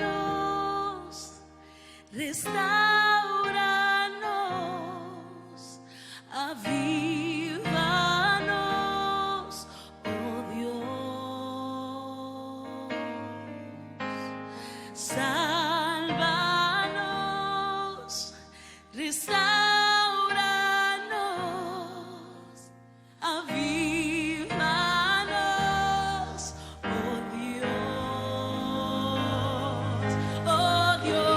Sálvanos, restauranos, avívanos, oh Dios. Sálvanos, restauranos, avívanos, oh Dios, oh Dios.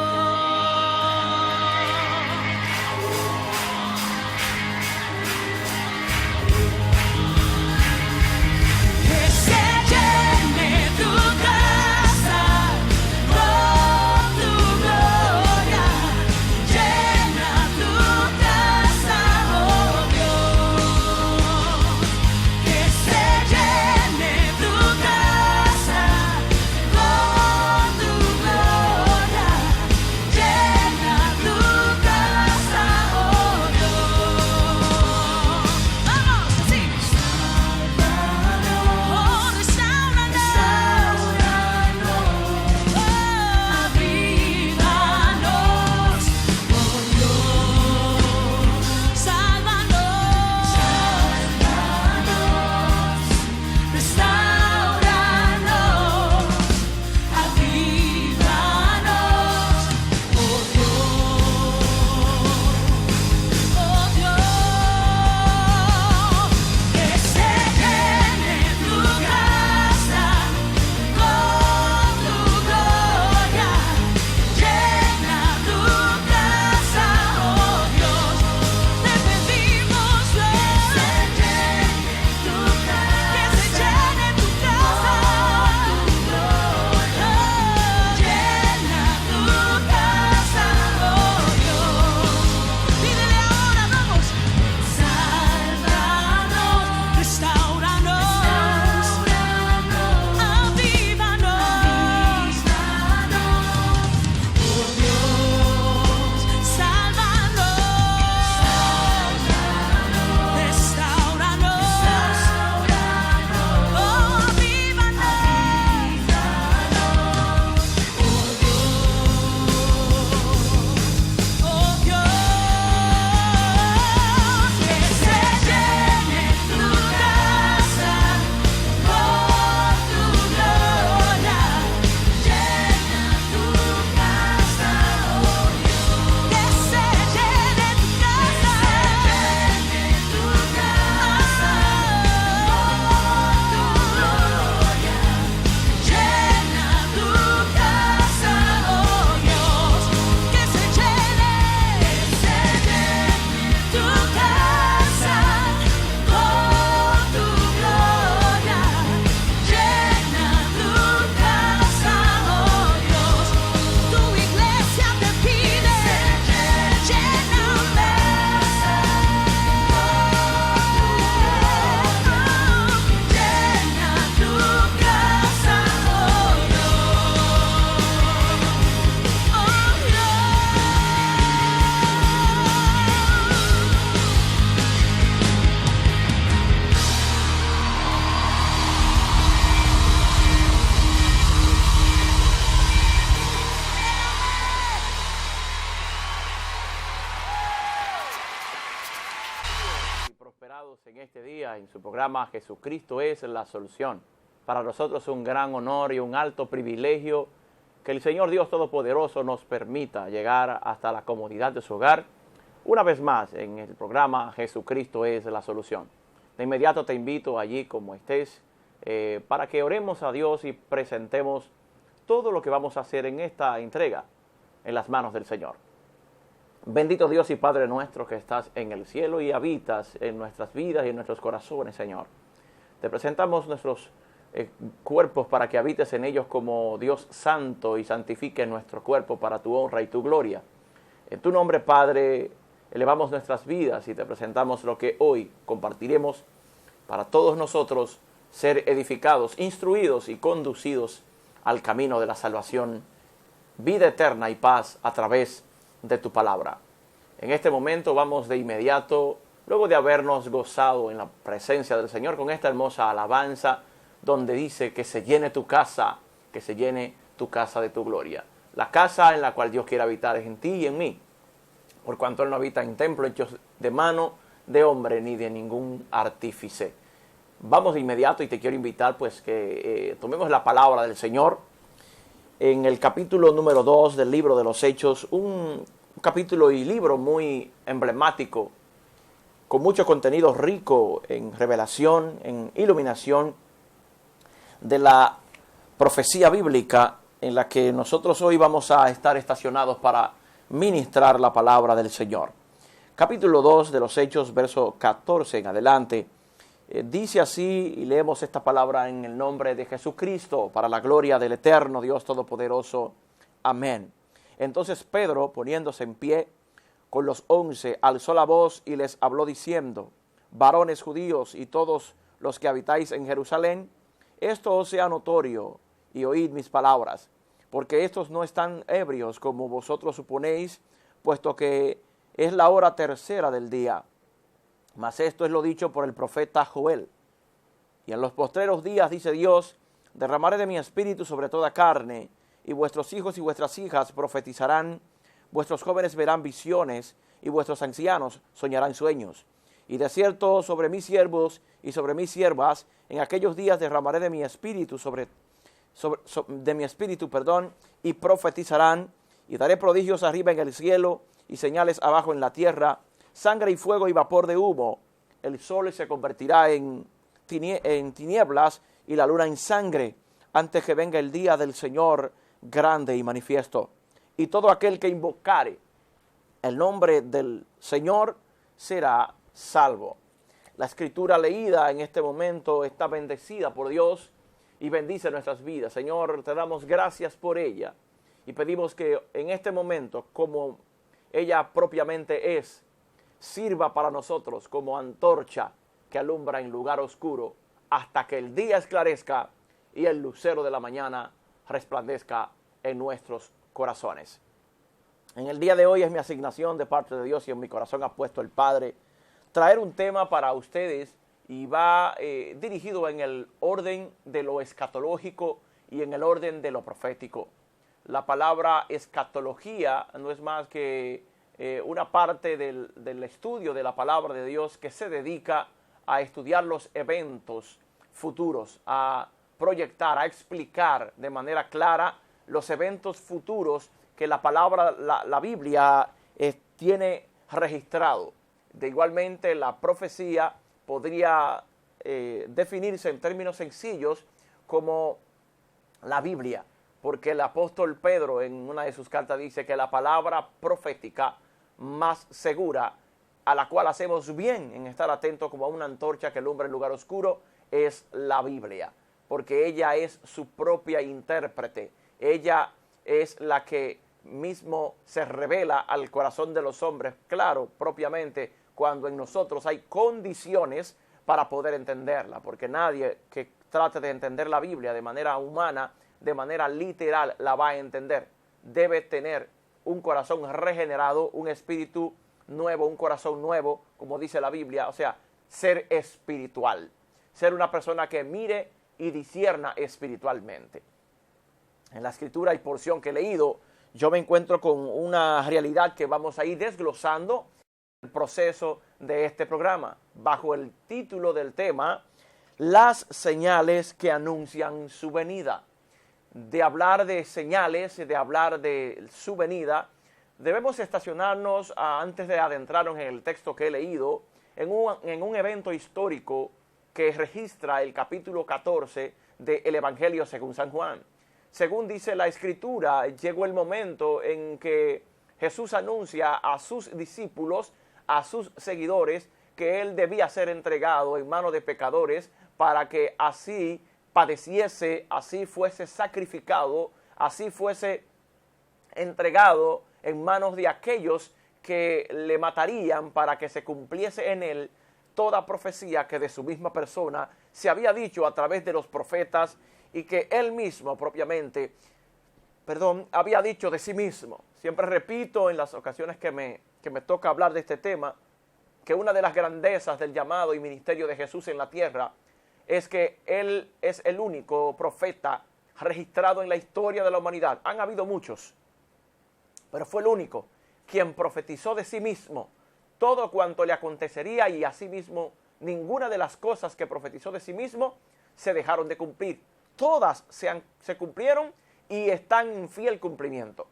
Que se llene tu casa, oh Dios en este día en su programa Jesucristo es la solución. Para nosotros es un gran honor y un alto privilegio que el Señor Dios Todopoderoso nos permita llegar hasta la comodidad de su hogar una vez más en el programa Jesucristo es la solución. De inmediato te invito allí como estés para que oremos a Dios y presentemos todo lo que vamos a hacer en esta entrega en las manos del Señor. Bendito Dios y Padre nuestro que estás en el cielo y habitas en nuestras vidas y en nuestros corazones, Señor. Te presentamos nuestros cuerpos para que habites en ellos como Dios santo y santifique nuestro cuerpo para tu honra y tu gloria. En tu nombre, Padre, elevamos nuestras vidas y te presentamos lo que hoy compartiremos para todos nosotros ser edificados, instruidos y conducidos al camino de la salvación, vida eterna y paz a través de tu palabra. En este momento vamos de inmediato, luego de habernos gozado en la presencia del Señor con esta hermosa alabanza, donde dice que se llene tu casa, que se llene tu casa de tu gloria. La casa en la cual Dios quiere habitar es en ti y en mí, por cuanto Él no habita en templos hechos de mano de hombre ni de ningún artífice. Vamos de inmediato y te quiero invitar pues que tomemos la palabra del Señor en el capítulo número 2 del libro de los Hechos, un capítulo y libro muy emblemático, con mucho contenido rico en revelación, en iluminación de la profecía bíblica en la que nosotros hoy vamos a estar estacionados para ministrar la palabra del Señor. Capítulo 2 de los Hechos, verso 14 en adelante, dice así, y leemos esta palabra en el nombre de Jesucristo, para la gloria del eterno Dios Todopoderoso. Amén. Entonces Pedro, poniéndose en pie con los 11, alzó la voz y les habló diciendo: varones judíos y todos los que habitáis en Jerusalén, esto os sea notorio y oíd mis palabras, porque estos no están ebrios como vosotros suponéis, puesto que es la hora tercera del día. Mas esto es lo dicho por el profeta Joel. Y en los postreros días, dice Dios, derramaré de mi espíritu sobre toda carne, y vuestros hijos y vuestras hijas profetizarán, vuestros jóvenes verán visiones, y vuestros ancianos soñarán sueños. Y de cierto sobre mis siervos y sobre mis siervas, en aquellos días derramaré de mi espíritu y profetizarán, y daré prodigios arriba en el cielo, y señales abajo en la tierra, sangre y fuego y vapor de humo. El sol se convertirá en tinieblas y la luna en sangre, antes que venga el día del Señor grande y manifiesto. Y todo aquel que invocare el nombre del Señor será salvo. La escritura leída en este momento está bendecida por Dios y bendice nuestras vidas. Señor, te damos gracias por ella y pedimos que en este momento, como ella propiamente es, sirva para nosotros como antorcha que alumbra en lugar oscuro hasta que el día esclarezca y el lucero de la mañana resplandezca en nuestros corazones. En el día de hoy es mi asignación de parte de Dios y en mi corazón ha puesto el Padre traer un tema para ustedes y va dirigido en el orden de lo escatológico y en el orden de lo profético. La palabra escatología no es más que una parte del estudio de la palabra de Dios que se dedica a estudiar los eventos futuros, a proyectar, a explicar de manera clara los eventos futuros que la palabra, la Biblia tiene registrado. De igualmente, la profecía podría definirse en términos sencillos como la Biblia, porque el apóstol Pedro en una de sus cartas dice que la palabra profética más segura, a la cual hacemos bien en estar atentos como a una antorcha que alumbra en lugar oscuro, es la Biblia, porque ella es su propia intérprete. Ella es la que mismo se revela al corazón de los hombres, claro, propiamente cuando en nosotros hay condiciones para poder entenderla, porque nadie que trate de entender la Biblia de manera humana, de manera literal, la va a entender. Debe tener un corazón regenerado, un espíritu nuevo, un corazón nuevo, como dice la Biblia, o sea, ser espiritual, ser una persona que mire y discierna espiritualmente. En la escritura y porción que he leído, yo me encuentro con una realidad que vamos a ir desglosando el proceso de este programa, bajo el título del tema, las señales que anuncian su venida. De hablar de señales, de hablar de su venida, debemos estacionarnos antes de adentrarnos en el texto que he leído, en un evento histórico que registra el capítulo 14 del Evangelio según San Juan. Según dice la Escritura, llegó el momento en que Jesús anuncia a sus discípulos, a sus seguidores, que Él debía ser entregado en manos de pecadores para que así padeciese, así fuese sacrificado, así fuese entregado en manos de aquellos que le matarían para que se cumpliese en Él toda profecía que de su misma persona se había dicho a través de los profetas y que Él mismo propiamente, había dicho de sí mismo. Siempre repito en las ocasiones que me toca hablar de este tema, que una de las grandezas del llamado y ministerio de Jesús en la tierra es que Él es el único profeta registrado en la historia de la humanidad. Han habido muchos, pero fue el único quien profetizó de sí mismo todo cuanto le acontecería, y asimismo ninguna de las cosas que profetizó de sí mismo se dejaron de cumplir. Todas se cumplieron y están en fiel cumplimiento.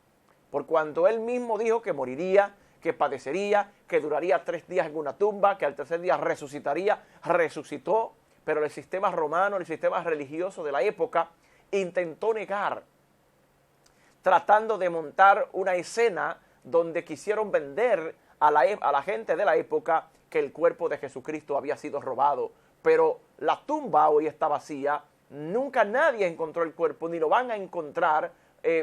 Por cuanto Él mismo dijo que moriría, que padecería, que duraría 3 días en una tumba, que al tercer día resucitaría, resucitó, pero el sistema romano, el sistema religioso de la época, intentó negar, tratando de montar una escena donde quisieron vender a la gente de la época que el cuerpo de Jesucristo había sido robado. Pero la tumba hoy está vacía, nunca nadie encontró el cuerpo, ni lo van a encontrar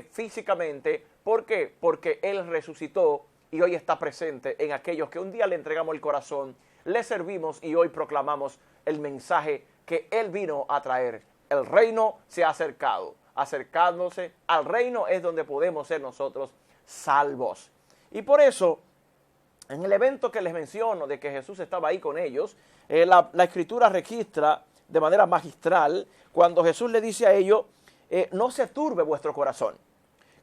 físicamente. ¿Por qué? Porque Él resucitó y hoy está presente en aquellos que un día le entregamos el corazón, le servimos y hoy proclamamos el mensaje que Él vino a traer. El reino se ha acercado. Acercándose al reino es donde podemos ser nosotros salvos. Y por eso, en el evento que les menciono de que Jesús estaba ahí con ellos, la Escritura registra de manera magistral cuando Jesús le dice a ellos, no se turbe vuestro corazón.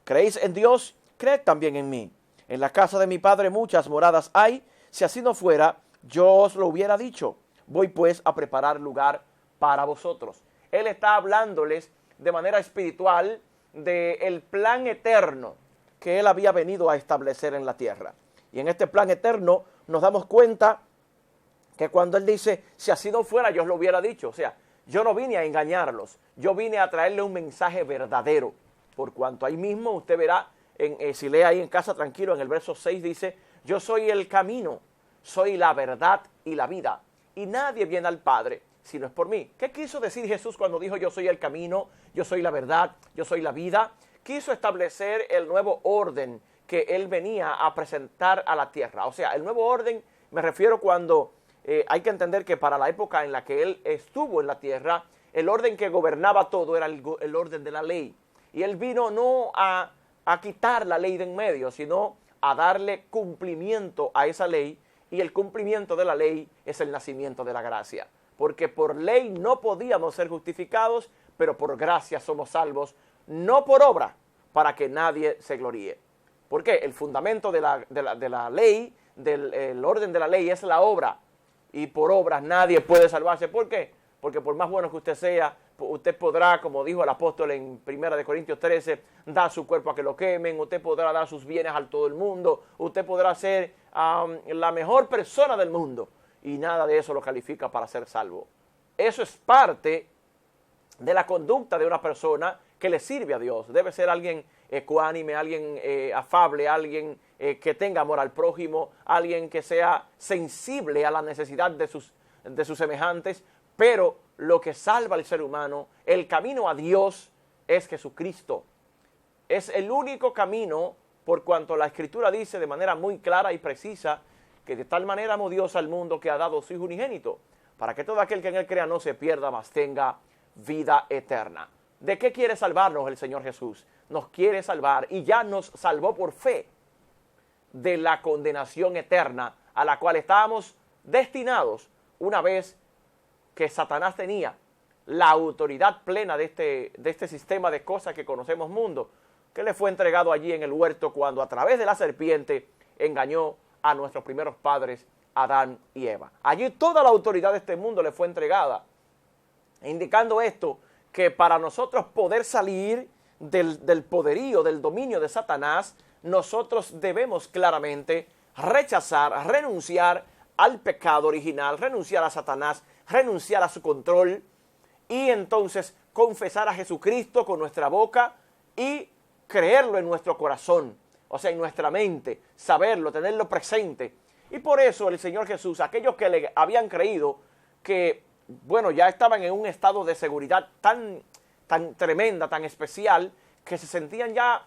¿Creéis en Dios? Creed también en mí. En la casa de mi Padre muchas moradas hay. Si así no fuera, yo os lo hubiera dicho. Voy pues a preparar lugar para vosotros. Él está hablándoles de manera espiritual del plan eterno que Él había venido a establecer en la tierra. Y en este plan eterno nos damos cuenta que cuando Él dice, si así no fuera, yo os lo hubiera dicho. O sea, yo no vine a engañarlos, yo vine a traerle un mensaje verdadero. Por cuanto ahí mismo usted verá, si lee ahí en casa tranquilo, en el verso 6 dice, yo soy el camino, soy la verdad y la vida. Y nadie viene al Padre si no es por mí. ¿Qué quiso decir Jesús cuando dijo yo soy el camino, yo soy la verdad, yo soy la vida? Quiso establecer el nuevo orden que Él venía a presentar a la tierra. O sea, el nuevo orden, me refiero cuando hay que entender que para la época en la que Él estuvo en la tierra, el orden que gobernaba todo era el orden de la ley. Y Él vino no a quitar la ley de en medio, sino a darle cumplimiento a esa ley, y el cumplimiento de la ley es el nacimiento de la gracia. Porque por ley no podíamos ser justificados, pero por gracia somos salvos, no por obra, para que nadie se gloríe. ¿Por qué? El fundamento de la ley, el orden de la ley es la obra, y por obras nadie puede salvarse. ¿Por qué? Porque por más bueno que usted sea, usted podrá, como dijo el apóstol en 1 Corintios 13, dar su cuerpo a que lo quemen, usted podrá dar sus bienes a todo el mundo, usted podrá ser la mejor persona del mundo, y nada de eso lo califica para ser salvo. Eso es parte de la conducta de una persona que le sirve a Dios. Debe ser alguien ecuánime, alguien afable, alguien que tenga amor al prójimo, alguien que sea sensible a la necesidad de sus semejantes. Pero lo que salva al ser humano, el camino a Dios, es Jesucristo. Es el único camino, por cuanto la Escritura dice de manera muy clara y precisa que de tal manera amó Dios al mundo que ha dado su Hijo unigénito, para que todo aquel que en Él crea no se pierda, mas tenga vida eterna. ¿De qué quiere salvarnos el Señor Jesús? Nos quiere salvar, y ya nos salvó por fe, de la condenación eterna a la cual estábamos destinados una vez que Satanás tenía la autoridad plena de este sistema de cosas que conocemos mundo, que le fue entregado allí en el huerto cuando a través de la serpiente engañó a nuestros primeros padres, Adán y Eva. Allí toda la autoridad de este mundo le fue entregada, indicando esto, que para nosotros poder salir del poderío, del dominio de Satanás, nosotros debemos claramente rechazar, renunciar al pecado original, renunciar a Satanás, renunciar a su control y entonces confesar a Jesucristo con nuestra boca y creerlo en nuestro corazón, o sea, en nuestra mente, saberlo, tenerlo presente. Y por eso el Señor Jesús, aquellos que le habían creído que, bueno, ya estaban en un estado de seguridad tan tremenda, tan especial, que se sentían ya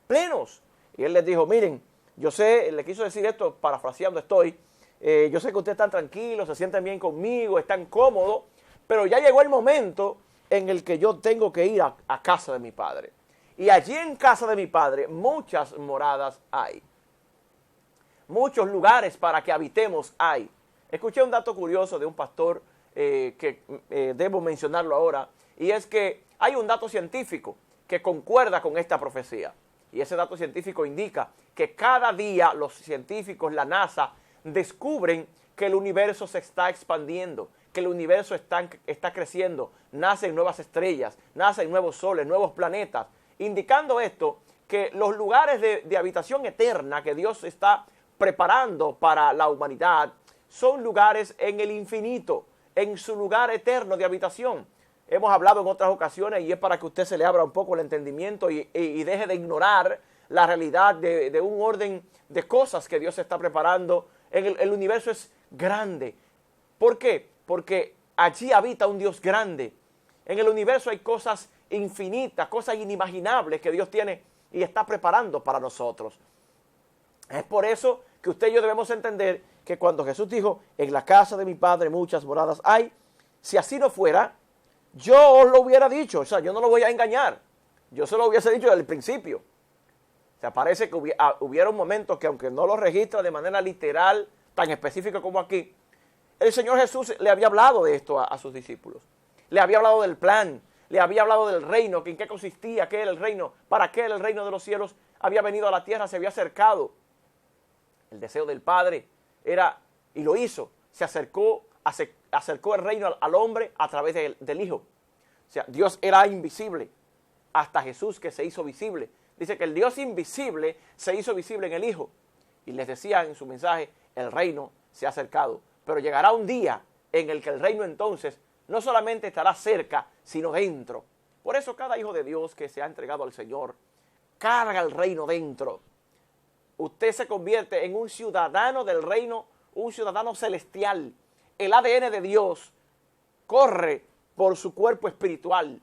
plenos. Y Él les dijo, miren, yo sé, le quiso decir esto, parafraseando estoy, yo sé que ustedes están tranquilos, se sienten bien conmigo, están cómodos, pero ya llegó el momento en el que yo tengo que ir a casa de mi Padre. Y allí en casa de mi Padre muchas moradas hay. Muchos lugares para que habitemos hay. Escuché un dato curioso de un pastor que debo mencionarlo ahora, y es que hay un dato científico que concuerda con esta profecía. Y ese dato científico indica que cada día los científicos, la NASA, descubren que el universo se está expandiendo, que el universo está creciendo, nacen nuevas estrellas, nacen nuevos soles, nuevos planetas, indicando esto, que los lugares de habitación eterna que Dios está preparando para la humanidad son lugares en el infinito, en su lugar eterno de habitación. Hemos hablado en otras ocasiones y es para que usted se le abra un poco el entendimiento y deje de ignorar la realidad de un orden de cosas que Dios está preparando. El universo es grande. ¿Por qué? Porque allí habita un Dios grande. En el universo hay cosas infinitas, cosas inimaginables que Dios tiene y está preparando para nosotros. Es por eso que usted y yo debemos entender que cuando Jesús dijo, en la casa de mi Padre muchas moradas hay, si así no fuera, yo os lo hubiera dicho, o sea, yo no lo voy a engañar, yo se lo hubiese dicho desde el principio. O sea, parece que hubiera un momento que aunque no lo registra de manera literal, tan específica como aquí, el Señor Jesús le había hablado de esto a sus discípulos. Le había hablado del plan, le había hablado del reino, que en qué consistía, qué era el reino, para qué el reino de los cielos había venido a la tierra, se había acercado. El deseo del Padre era, y lo hizo, se acercó el reino al hombre a través del Hijo. O sea, Dios era invisible, hasta Jesús que se hizo visible. Dice que el Dios invisible se hizo visible en el Hijo. Y les decía en su mensaje, el reino se ha acercado. Pero llegará un día en el que el reino entonces no solamente estará cerca, sino dentro. Por eso cada hijo de Dios que se ha entregado al Señor, carga el reino dentro. Usted se convierte en un ciudadano del reino, un ciudadano celestial. El ADN de Dios corre por su cuerpo espiritual.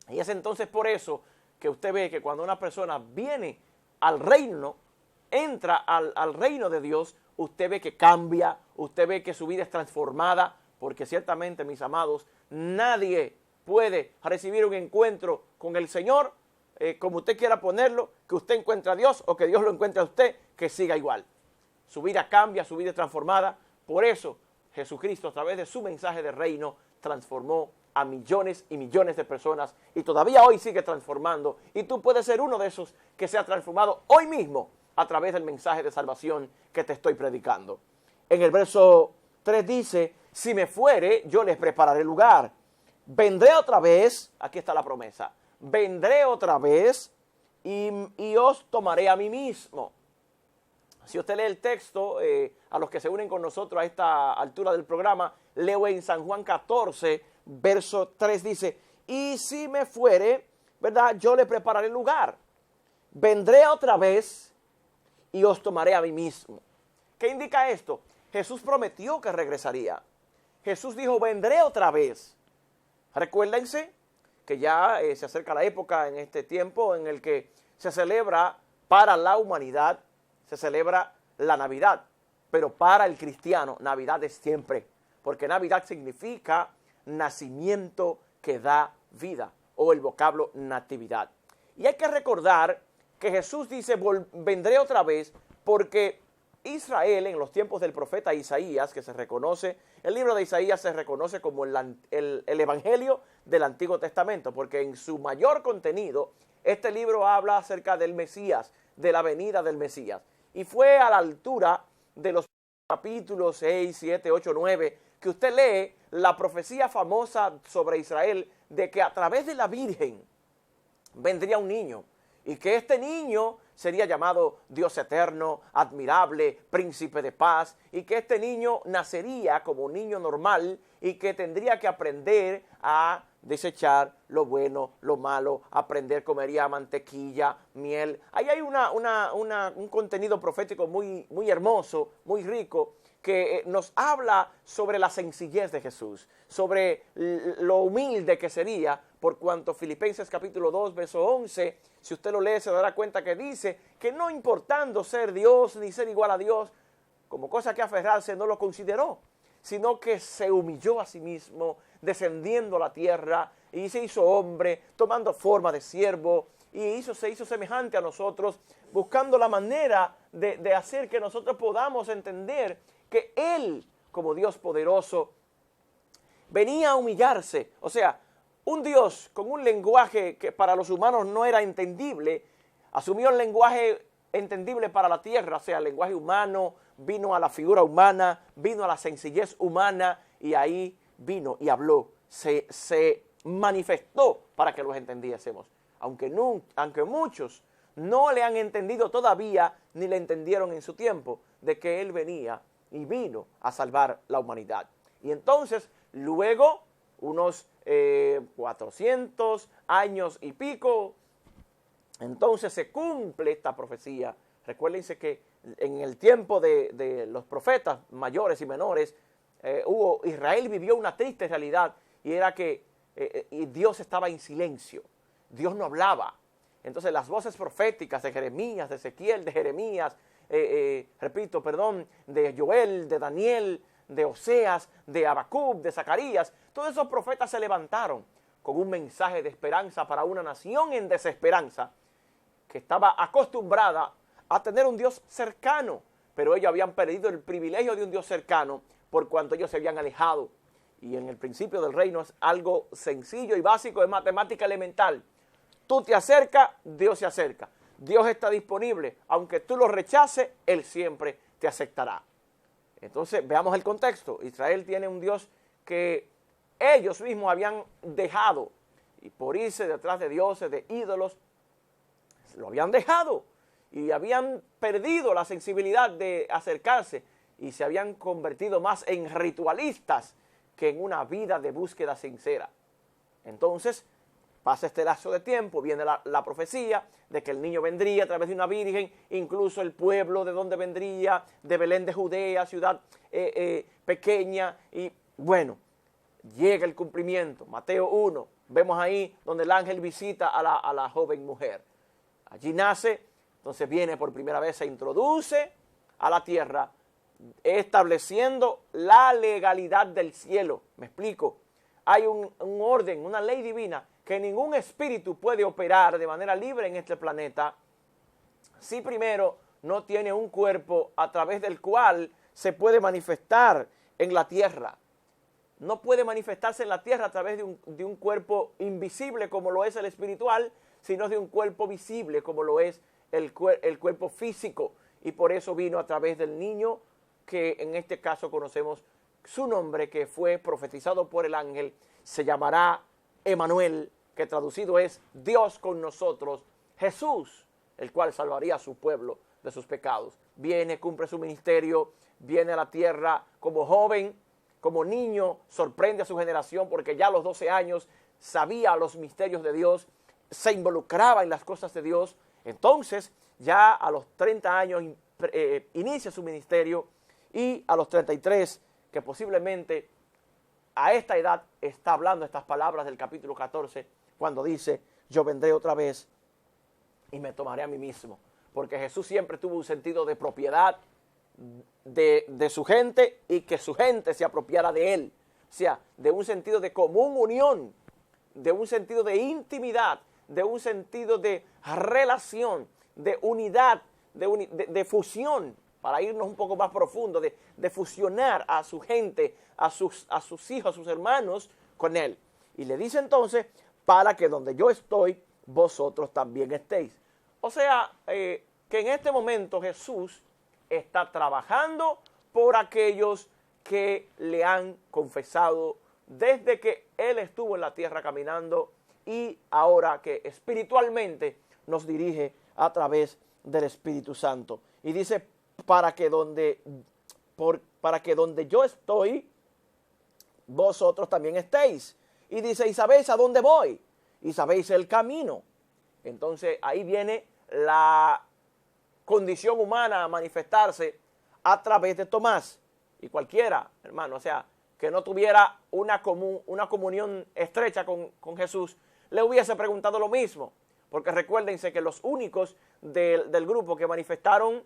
Y es entonces por eso que usted ve que cuando una persona viene al reino, entra al reino de Dios, usted ve que cambia, usted ve que su vida es transformada, porque ciertamente, mis amados, nadie puede recibir un encuentro con el Señor, como usted quiera ponerlo, que usted encuentre a Dios o que Dios lo encuentre a usted, que siga igual. Su vida cambia, su vida es transformada. Por eso Jesucristo, a través de su mensaje de reino, transformó a millones y millones de personas y todavía hoy sigue transformando. Y tú puedes ser uno de esos que se ha transformado hoy mismo a través del mensaje de salvación que te estoy predicando. En el verso 3 dice, si me fuere, yo les prepararé lugar. Vendré otra vez, aquí está la promesa, vendré otra vez y os tomaré a mí mismo. Si usted lee el texto, a los que se unen con nosotros a esta altura del programa, leo en San Juan 14, verso 3 dice, y si me fuere, ¿verdad? Yo le prepararé lugar. Vendré otra vez y os tomaré a mí mismo. ¿Qué indica esto? Jesús prometió que regresaría. Jesús dijo, vendré otra vez. Recuérdense que ya se acerca la época en este tiempo en el que se celebra para la humanidad, se celebra la Navidad, pero para el cristiano Navidad es siempre, porque Navidad significa nacimiento que da vida, o el vocablo natividad. Y hay que recordar que Jesús dice, vendré otra vez, porque Israel en los tiempos del profeta Isaías, que se reconoce, el libro de Isaías se reconoce como el Evangelio del Antiguo Testamento, porque en su mayor contenido, este libro habla acerca del Mesías, de la venida del Mesías. y fue a la altura de los capítulos 6, 7, 8, 9, que usted lee la profecía famosa sobre Israel de que a través de la Virgen vendría un niño y que este niño sería llamado Dios eterno, admirable, príncipe de paz, y que este niño nacería como un niño normal y que tendría que aprender a desechar lo bueno, lo malo, aprender, comería mantequilla, miel. Ahí hay un contenido profético muy, muy hermoso, muy rico, que nos habla sobre la sencillez de Jesús, sobre lo humilde que sería, por cuanto Filipenses capítulo 2, verso 11, si usted lo lee se dará cuenta que dice que no importando ser Dios ni ser igual a Dios, como cosa que aferrarse, no lo consideró, sino que se humilló a sí mismo, descendiendo a la tierra, y se hizo hombre, tomando forma de siervo, y se hizo semejante a nosotros, buscando la manera de hacer que nosotros podamos entender que Él, como Dios poderoso, venía a humillarse. O sea, un Dios con un lenguaje que para los humanos no era entendible, asumió el lenguaje entendible para la tierra, o sea, el lenguaje humano, vino a la figura humana, vino a la sencillez humana, y ahí vino y habló, se manifestó para que los entendiésemos. Aunque muchos no le han entendido todavía, ni le entendieron en su tiempo, de que Él venía y vino a salvar la humanidad. Y entonces, luego, unos 400 años y pico, entonces se cumple esta profecía. Recuérdense que en el tiempo de los profetas mayores y menores, Israel vivió una triste realidad, y era que Dios estaba en silencio, Dios no hablaba. Entonces las voces proféticas de Jeremías, de Ezequiel, de Jeremías, de Joel, de Daniel, de Oseas, de Habacuc, de Zacarías, todos esos profetas se levantaron con un mensaje de esperanza para una nación en desesperanza, que estaba acostumbrada a tener un Dios cercano, pero ellos habían perdido el privilegio de un Dios cercano por cuanto ellos se habían alejado. Y en el principio del reino es algo sencillo y básico, de matemática elemental. Tú te acercas, Dios se acerca. Dios está disponible. Aunque tú lo rechaces, Él siempre te aceptará. Entonces, veamos el contexto. Israel tiene un Dios que ellos mismos habían dejado, y por irse detrás de dioses, de ídolos, lo habían dejado y habían perdido la sensibilidad de acercarse y se habían convertido más en ritualistas que en una vida de búsqueda sincera. Entonces, pasa este lapso de tiempo, viene la profecía de que el niño vendría a través de una virgen, incluso el pueblo de donde vendría, de Belén de Judea, ciudad pequeña, y bueno, llega el cumplimiento. Mateo 1, vemos ahí donde el ángel visita a la joven mujer. Allí nace, entonces viene por primera vez, se introduce a la tierra, estableciendo la legalidad del cielo. Me explico. Hay un orden, una ley divina, que ningún espíritu puede operar de manera libre en este planeta si primero no tiene un cuerpo a través del cual se puede manifestar en la tierra. No puede manifestarse en la tierra a través de un cuerpo invisible como lo es el espiritual, sino de un cuerpo visible como lo es el cuerpo físico. Y por eso vino a través del niño, que en este caso conocemos su nombre, que fue profetizado por el ángel. Se llamará Emanuel, que traducido es Dios con nosotros, Jesús, el cual salvaría a su pueblo de sus pecados. Viene, cumple su ministerio, viene a la tierra como joven, como niño, sorprende a su generación porque ya a los 12 años sabía los misterios de Dios, se involucraba en las cosas de Dios. Entonces, ya a los 30 años inicia su ministerio, y a los 33, que posiblemente a esta edad está hablando estas palabras del capítulo 14, cuando dice: yo vendré otra vez y me tomaré a mí mismo. Porque Jesús siempre tuvo un sentido de propiedad de su gente, y que su gente se apropiara de Él. O sea, de un sentido de común unión, de un sentido de intimidad, de un sentido de relación, de unidad, de fusión, para irnos un poco más profundo, de fusionar a su gente, a sus hijos, a sus hermanos con Él. Y le dice entonces: para que donde yo estoy, vosotros también estéis. O sea, que en este momento Jesús está trabajando por aquellos que le han confesado desde que Él estuvo en la tierra caminando y ahora que espiritualmente nos dirige a través del Espíritu Santo. Y dice, para que donde yo estoy, vosotros también estéis. Y dice, y sabéis a dónde voy, y sabéis el camino. Entonces ahí viene la condición humana a manifestarse a través de Tomás. Y cualquiera, hermano, o sea, que no tuviera una comunión estrecha con Jesús, le hubiese preguntado lo mismo. Porque recuérdense que los únicos del grupo que manifestaron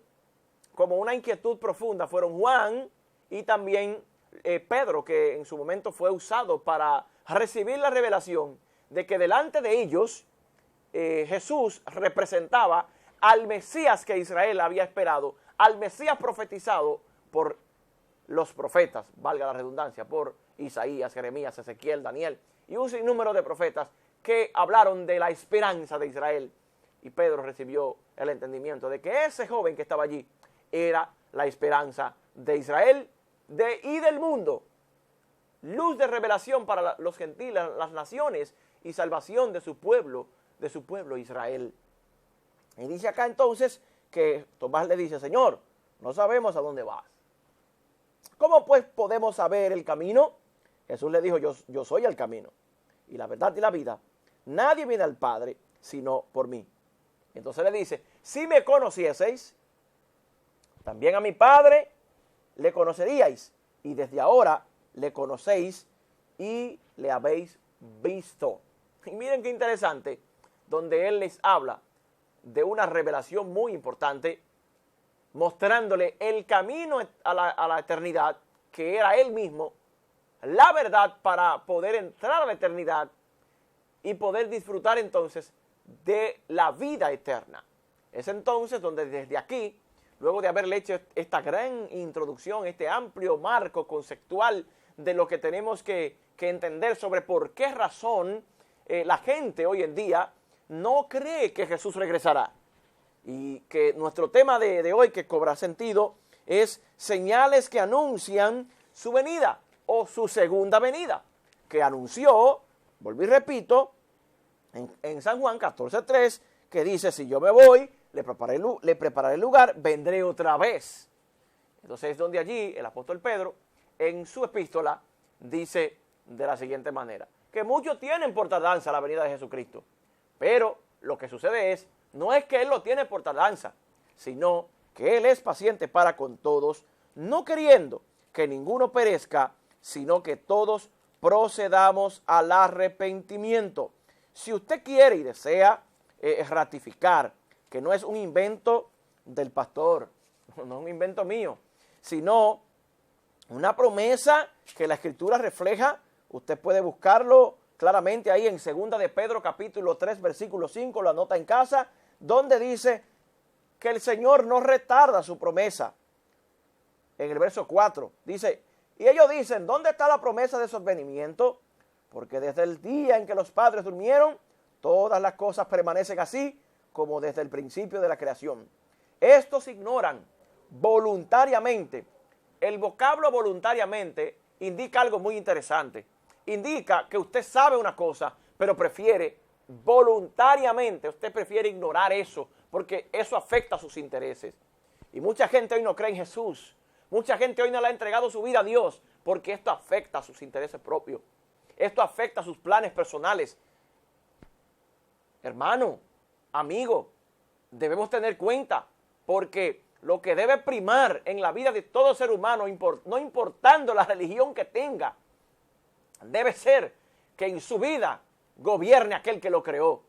como una inquietud profunda fueron Juan y también Pedro, que en su momento fue usado para recibir la revelación de que delante de ellos Jesús representaba al Mesías que Israel había esperado, al Mesías profetizado por los profetas, valga la redundancia, por Isaías, Jeremías, Ezequiel, Daniel y un sinnúmero de profetas que hablaron de la esperanza de Israel. Y Pedro recibió el entendimiento de que ese joven que estaba allí era la esperanza de Israel y del mundo. Luz de revelación para los gentiles, las naciones, y salvación de su pueblo Israel. Y dice acá entonces que Tomás le dice, Señor, no sabemos a dónde vas. ¿Cómo pues podemos saber el camino? Jesús le dijo, yo soy el camino y la verdad y la vida. Nadie viene al Padre sino por mí. Entonces le dice, si me conocieseis, también a mi Padre le conoceríais, y desde ahora le conocéis y le habéis visto. Y miren qué interesante, donde Él les habla de una revelación muy importante, mostrándole el camino a la eternidad, que era Él mismo, la verdad para poder entrar a la eternidad y poder disfrutar entonces de la vida eterna. Es entonces donde desde aquí, luego de haberle hecho esta gran introducción, este amplio marco conceptual de lo que tenemos que entender sobre por qué razón la gente hoy en día no cree que Jesús regresará. Y que nuestro tema de hoy, que cobra sentido, es señales que anuncian su venida o su segunda venida, que anunció, volví y repito, en San Juan 14:3, que dice, si yo me voy, le prepararé el lugar, vendré otra vez. Entonces es donde allí el apóstol Pedro, en su epístola, dice de la siguiente manera, que muchos tienen por tardanza la venida de Jesucristo, pero lo que sucede no es que Él lo tiene por tardanza, sino que Él es paciente para con todos, no queriendo que ninguno perezca, sino que todos procedamos al arrepentimiento. Si usted quiere y desea ratificar que no es un invento del pastor, no es un invento mío, sino una promesa que la Escritura refleja, usted puede buscarlo claramente ahí en 2 de Pedro capítulo 3 versículo 5, lo anota en casa, donde dice que el Señor no retarda su promesa. En el verso 4 dice, y ellos dicen, ¿dónde está la promesa de su advenimiento? Porque desde el día en que los padres durmieron, todas las cosas permanecen así como desde el principio de la creación. Estos ignoran voluntariamente. El vocablo voluntariamente indica algo muy interesante. Indica que usted sabe una cosa, pero prefiere voluntariamente, usted prefiere ignorar eso, porque eso afecta a sus intereses. Y mucha gente hoy no cree en Jesús. Mucha gente hoy no le ha entregado su vida a Dios, porque esto afecta a sus intereses propios. Esto afecta a sus planes personales. Hermano, amigo, debemos tener cuenta, porque lo que debe primar en la vida de todo ser humano, no importando la religión que tenga, debe ser que en su vida gobierne aquel que lo creó.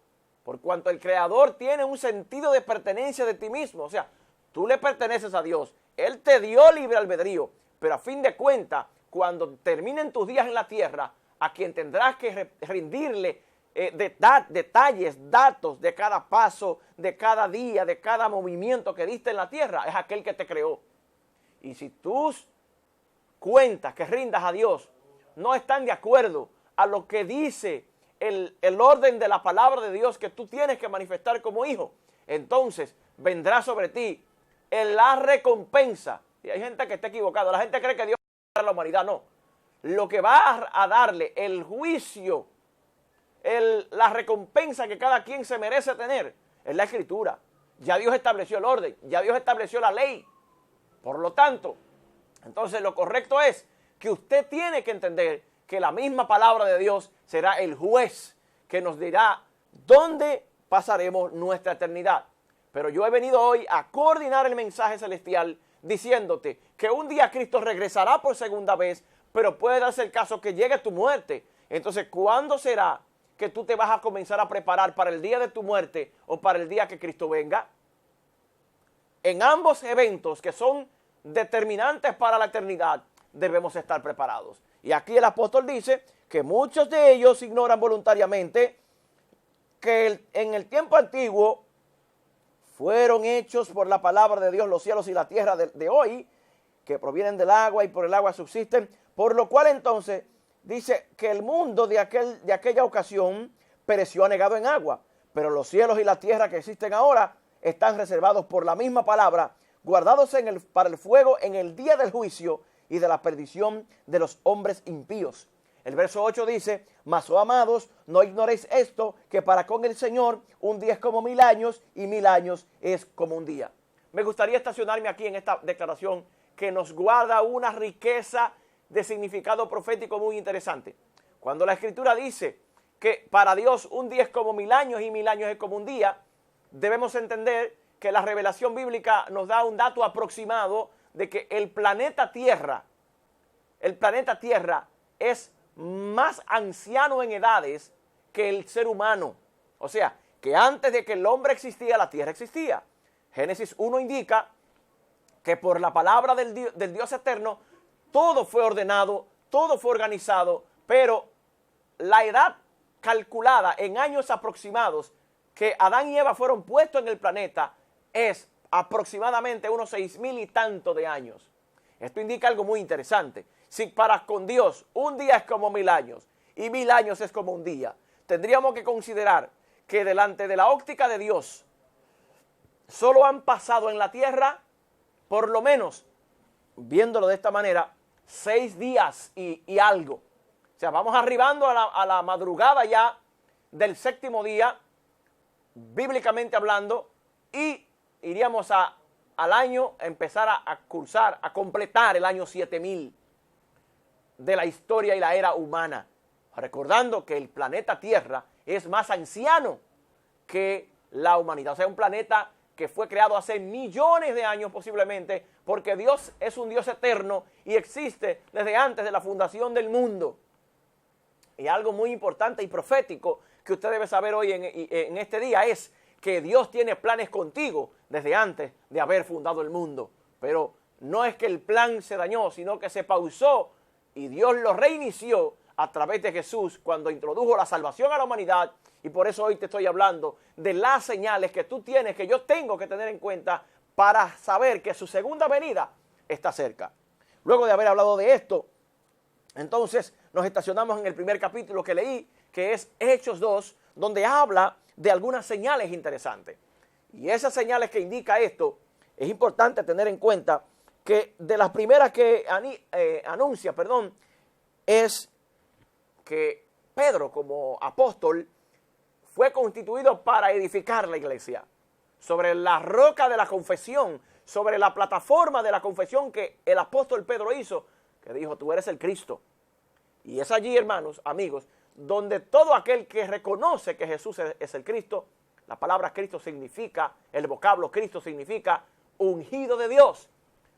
Por cuanto el Creador tiene un sentido de pertenencia de ti mismo. O sea, tú le perteneces a Dios. Él te dio libre albedrío. Pero a fin de cuentas, cuando terminen tus días en la tierra, a quien tendrás que rendirle detalles, datos de cada paso, de cada día, de cada movimiento que diste en la tierra, es aquel que te creó. Y si tus cuentas que rindas a Dios no están de acuerdo a lo que dice el orden de la palabra de Dios que tú tienes que manifestar como hijo, entonces vendrá sobre ti en la recompensa. Y hay gente que está equivocada. La gente cree que Dios va a dar a la humanidad. No. Lo que va a darle el juicio, la recompensa que cada quien se merece tener, es la Escritura. Ya Dios estableció el orden. Ya Dios estableció la ley. Por lo tanto, entonces lo correcto es que usted tiene que entender que la misma palabra de Dios será el juez que nos dirá dónde pasaremos nuestra eternidad. Pero yo he venido hoy a coordinar el mensaje celestial diciéndote que un día Cristo regresará por segunda vez, pero puede darse el caso que llegue tu muerte. Entonces, ¿cuándo será que tú te vas a comenzar a preparar para el día de tu muerte o para el día que Cristo venga? En ambos eventos que son determinantes para la eternidad, debemos estar preparados. Y aquí el apóstol dice que muchos de ellos ignoran voluntariamente que en el tiempo antiguo fueron hechos por la palabra de Dios los cielos y la tierra de hoy, que provienen del agua y por el agua subsisten, por lo cual entonces dice que el mundo de aquella ocasión pereció anegado en agua, pero los cielos y la tierra que existen ahora están reservados por la misma palabra, guardados para el fuego en el día del juicio y de la perdición de los hombres impíos. El verso 8 dice, mas, oh amados, no ignoréis esto, que para con el Señor un día es como 1000 años y 1000 años es como un día. Me gustaría estacionarme aquí en esta declaración que nos guarda una riqueza de significado profético muy interesante. Cuando la Escritura dice que para Dios un día es como 1000 años y 1000 años es como un día, debemos entender que la revelación bíblica nos da un dato aproximado de que el planeta Tierra es más anciano en edades que el ser humano. O sea, que antes de que el hombre existía, la Tierra existía. Génesis 1 indica que por la palabra del Dios eterno, todo fue ordenado, todo fue organizado, pero la edad calculada en años aproximados que Adán y Eva fueron puestos en el planeta es aproximadamente unos 6000 y tanto de años. Esto indica algo muy interesante. Si para con Dios un día es como 1000 años y 1000 años es como un día, tendríamos que considerar que delante de la óptica de Dios solo han pasado en la tierra, por lo menos, viéndolo de esta manera, 6 días y algo. O sea, vamos arribando a la madrugada ya del 7º día, bíblicamente hablando, y iríamos al año, empezar a cursar, a completar el año 7000 de la historia y la era humana. Recordando que el planeta Tierra es más anciano que la humanidad. O sea, un planeta que fue creado hace millones de años posiblemente, porque Dios es un Dios eterno y existe desde antes de la fundación del mundo. Y algo muy importante y profético que usted debe saber hoy en este día es que Dios tiene planes contigo desde antes de haber fundado el mundo. Pero no es que el plan se dañó, sino que se pausó y Dios lo reinició a través de Jesús cuando introdujo la salvación a la humanidad. Y por eso hoy te estoy hablando de las señales que tú tienes, que yo tengo que tener en cuenta para saber que su segunda venida está cerca. Luego de haber hablado de esto, entonces nos estacionamos en el primer capítulo que leí, que es Hechos 2, donde habla de algunas señales interesantes. Y esas señales que indica esto, es importante tener en cuenta que de las primeras que anuncia, es que Pedro como apóstol fue constituido para edificar la iglesia sobre la roca de la confesión, sobre la plataforma de la confesión que el apóstol Pedro hizo, que dijo, tú eres el Cristo. Y es allí, hermanos, amigos, donde todo aquel que reconoce que Jesús es el Cristo, la palabra Cristo significa, el vocablo Cristo significa ungido de Dios,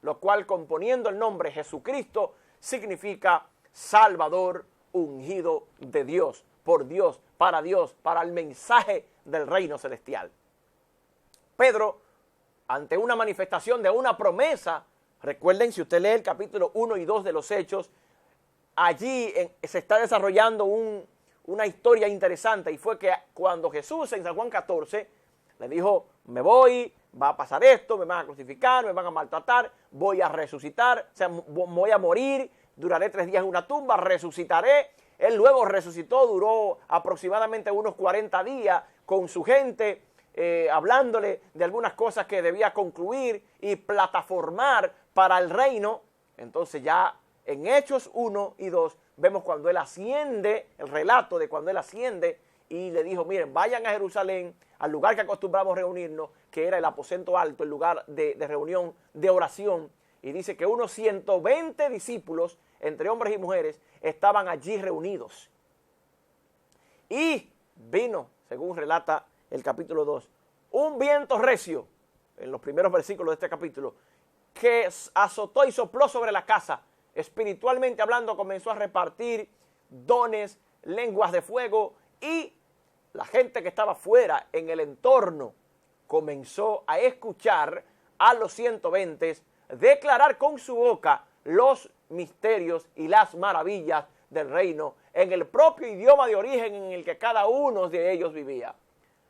lo cual componiendo el nombre Jesucristo significa Salvador ungido de Dios, para el mensaje del reino celestial. Pedro, ante una manifestación de una promesa, recuerden, si usted lee el capítulo 1 y 2 de los Hechos, allí se está desarrollando una historia interesante, y fue que cuando Jesús en San Juan 14 le dijo, me voy, va a pasar esto, me van a crucificar, me van a maltratar, voy a resucitar, o sea, voy a morir, duraré 3 días en una tumba, resucitaré. Él luego resucitó, duró aproximadamente unos 40 días con su gente, hablándole de algunas cosas que debía concluir y plataformar para el reino. Entonces ya en Hechos 1 y 2 vemos cuando él asciende, el relato de cuando él asciende y le dijo, miren, vayan a Jerusalén, al lugar que acostumbramos reunirnos, que era el aposento alto, el lugar de reunión, de oración. Y dice que unos 120 discípulos, entre hombres y mujeres, estaban allí reunidos. Y vino, según relata el capítulo 2, un viento recio, en los primeros versículos de este capítulo, que azotó y sopló sobre la casa. Espiritualmente hablando, comenzó a repartir dones, lenguas de fuego, y la gente que estaba fuera en el entorno comenzó a escuchar a los 120 declarar con su boca los misterios y las maravillas del reino en el propio idioma de origen en el que cada uno de ellos vivía.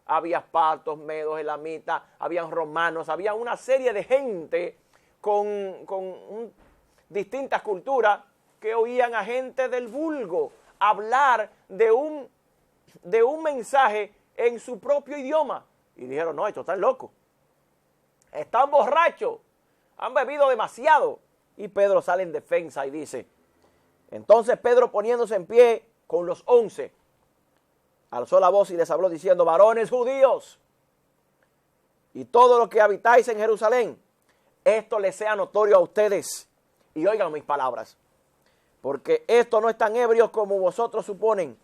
Había partos, medos, elamitas, habían romanos, había una serie de gente con distintas culturas que oían a gente del vulgo hablar de un mensaje en su propio idioma. Y dijeron, no, estos están locos, están borrachos, han bebido demasiado. Y Pedro sale en defensa y dice, entonces Pedro, poniéndose en pie con los 11, alzó la voz y les habló diciendo, varones judíos y todos los que habitáis en Jerusalén, esto les sea notorio a ustedes, y oigan mis palabras, porque estos no están ebrios como vosotros suponen,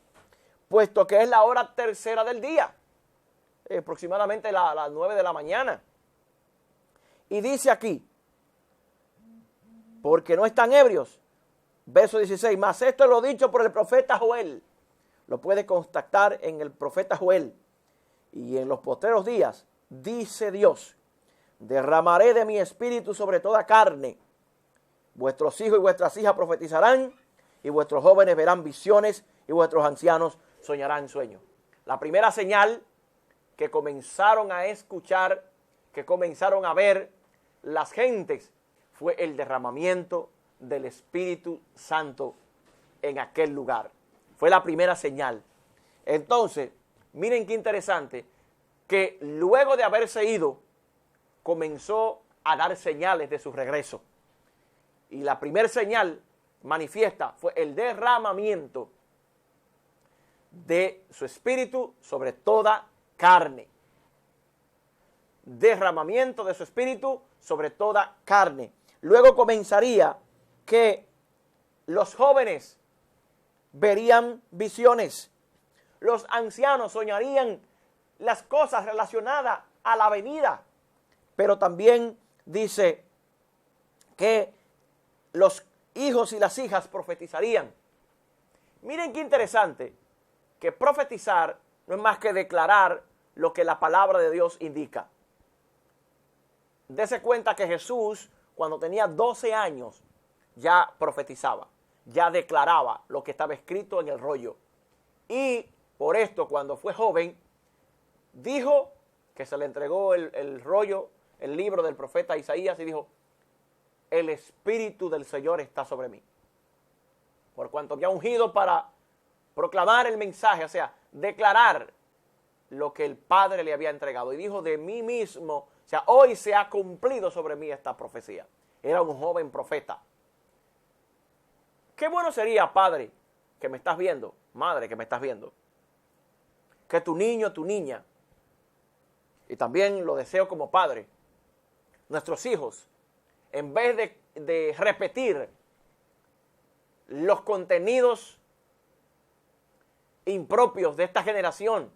puesto que es la hora tercera del día, aproximadamente las 9 de la mañana. Y dice aquí, porque no están ebrios, verso 16, mas esto es lo dicho por el profeta Joel. Lo puede constatar en el profeta Joel. Y en los postreros días, dice Dios, derramaré de mi espíritu sobre toda carne. Vuestros hijos y vuestras hijas profetizarán, y vuestros jóvenes verán visiones, y vuestros ancianos soñarán sueños. La primera señal que comenzaron a escuchar, que comenzaron a ver las gentes, fue el derramamiento del Espíritu Santo en aquel lugar. Fue la primera señal. Entonces, miren qué interesante, que luego de haberse ido, comenzó a dar señales de su regreso. Y la primera señal manifiesta fue el derramamiento de su Espíritu sobre toda carne. Derramamiento de su Espíritu sobre toda carne. Luego comenzaría que los jóvenes verían visiones, los ancianos soñarían las cosas relacionadas a la venida, pero también dice que los hijos y las hijas profetizarían. Miren qué interesante, que profetizar no es más que declarar lo que la palabra de Dios indica. Dese cuenta que Jesús, cuando tenía 12 años, ya profetizaba, ya declaraba lo que estaba escrito en el rollo. Y por esto, cuando fue joven, dijo que se le entregó el rollo, el libro del profeta Isaías, y dijo, el Espíritu del Señor está sobre mí. Por cuanto me ha ungido para proclamar el mensaje, o sea, declarar lo que el Padre le había entregado. Y dijo, de mí mismo, o sea, hoy se ha cumplido sobre mí esta profecía. Era un joven profeta. Qué bueno sería, padre, que me estás viendo, madre, que me estás viendo, que tu niño, tu niña, y también lo deseo como padre, nuestros hijos, en vez de repetir los contenidos impropios de esta generación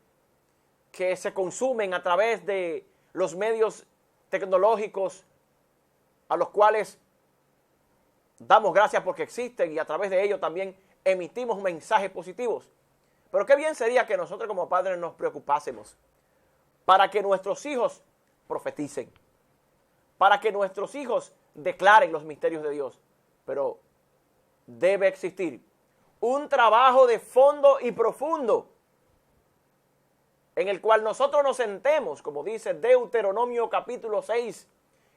que se consumen a través de los medios tecnológicos a los cuales damos gracias porque existen y a través de ellos también emitimos mensajes positivos. Pero qué bien sería que nosotros como padres nos preocupásemos para que nuestros hijos profeticen, para que nuestros hijos declaren los misterios de Dios. Pero debe existir un trabajo de fondo y profundo en el cual nosotros nos sentemos, como dice Deuteronomio capítulo 6,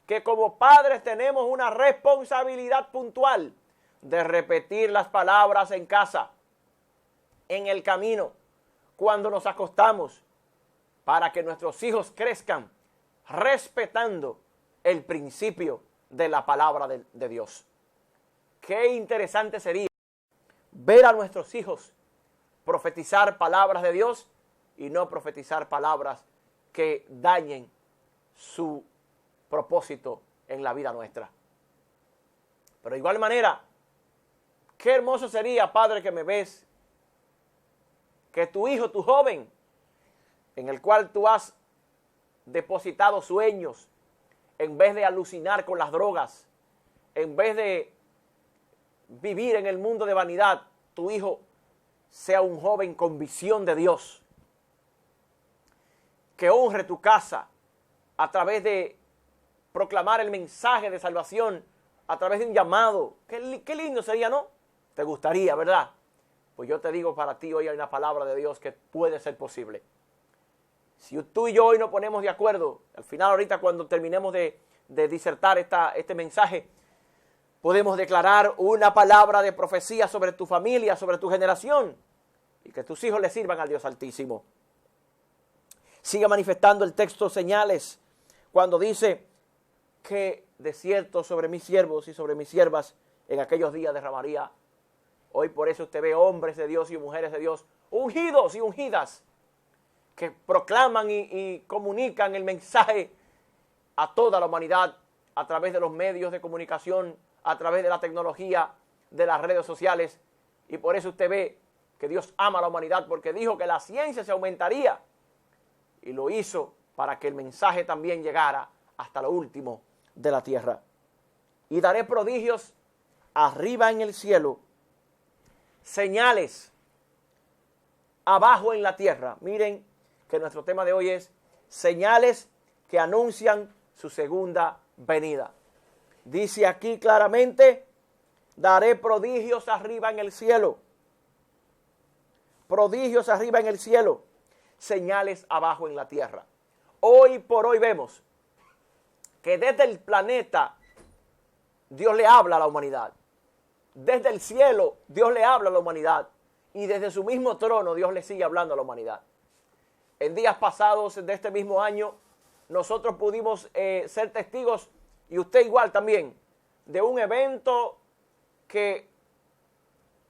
que como padres tenemos una responsabilidad puntual de repetir las palabras en casa, en el camino, cuando nos acostamos, para que nuestros hijos crezcan respetando el principio de la palabra de Dios. Qué interesante sería ver a nuestros hijos profetizar palabras de Dios y no profetizar palabras que dañen su propósito en la vida nuestra. Pero de igual manera, qué hermoso sería, Padre, que me ves, que tu hijo, tu joven, en el cual tú has depositado sueños, en vez de alucinar con las drogas, en vez de vivir en el mundo de vanidad, tu hijo sea un joven con visión de Dios, que honre tu casa a través de proclamar el mensaje de salvación, a través de un llamado. Qué lindo sería, ¿no? ¿Te gustaría, verdad? Pues yo te digo, para ti hoy hay una palabra de Dios que puede ser posible. Si tú y yo hoy nos ponemos de acuerdo, al final ahorita cuando terminemos de disertar este mensaje, podemos declarar una palabra de profecía sobre tu familia, sobre tu generación, y que tus hijos le sirvan al Dios Altísimo. Sigue manifestando el texto señales cuando dice que de cierto sobre mis siervos y sobre mis siervas en aquellos días derramaría. Hoy por eso usted ve hombres de Dios y mujeres de Dios ungidos y ungidas que proclaman y comunican el mensaje a toda la humanidad a través de los medios de comunicación, a través de la tecnología, de las redes sociales. Y por eso usted ve que Dios ama a la humanidad, porque dijo que la ciencia se aumentaría. Y lo hizo para que el mensaje también llegara hasta lo último de la tierra. Y daré prodigios arriba en el cielo, señales abajo en la tierra. Miren que nuestro tema de hoy es señales que anuncian su segunda venida. Dice aquí claramente, daré prodigios arriba en el cielo. Prodigios arriba en el cielo, señales abajo en la tierra. Hoy por hoy vemos que desde el planeta Dios le habla a la humanidad. Desde el cielo Dios le habla a la humanidad. Y desde su mismo trono Dios le sigue hablando a la humanidad. En días pasados de este mismo año, nosotros pudimos ser testigos, y usted igual también, de un evento que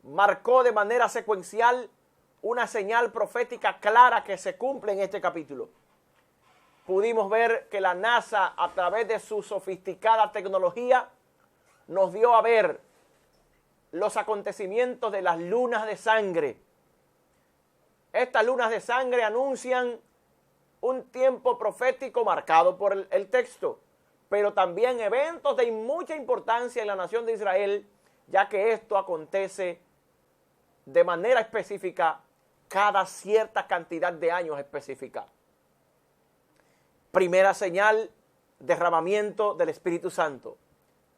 marcó de manera secuencial una señal profética clara que se cumple en este capítulo. Pudimos ver que la NASA, a través de su sofisticada tecnología, nos dio a ver los acontecimientos de las lunas de sangre. Estas lunas de sangre anuncian un tiempo profético marcado por el texto, pero también eventos de mucha importancia en la nación de Israel, ya que esto acontece de manera específica cada cierta cantidad de años específica. Primera señal, derramamiento del Espíritu Santo.